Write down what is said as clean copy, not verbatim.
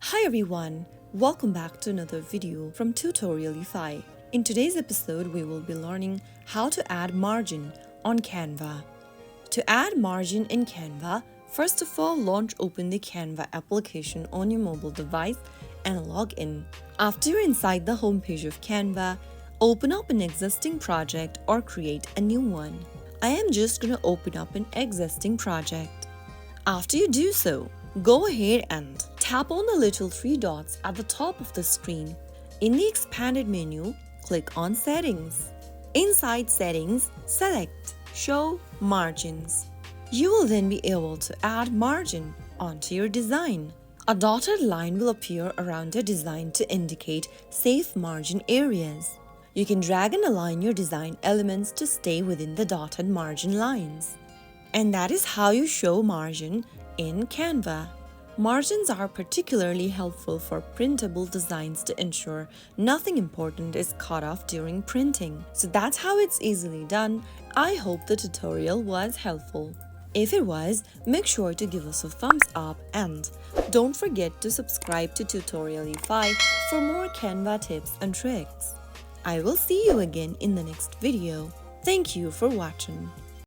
Hi everyone, welcome back to another video from Tutorialify. In today's episode, we will be learning how to add margin on Canva. To add margin in Canva, first of all, open the Canva application on your mobile device and log in. After you're inside the homepage of Canva, open up an existing project or create a new one. I am just going to open up an existing project. After you do so, go ahead and tap on the little three dots at the top of the screen. In the expanded menu, click on Settings. Inside Settings, select Show Margins. You will then be able to add margin onto your design. A dotted line will appear around your design to indicate safe margin areas. You can drag and align your design elements to stay within the dotted margin lines. And that is how you show margin in Canva. Margins are particularly helpful for printable designs to ensure nothing important is cut off during printing. So that's how it's easily done. I hope the tutorial was helpful. If it was, make sure to give us a thumbs up and don't forget to subscribe to Tutorialify for more Canva tips and tricks. I will see you again in the next video. Thank you for watching.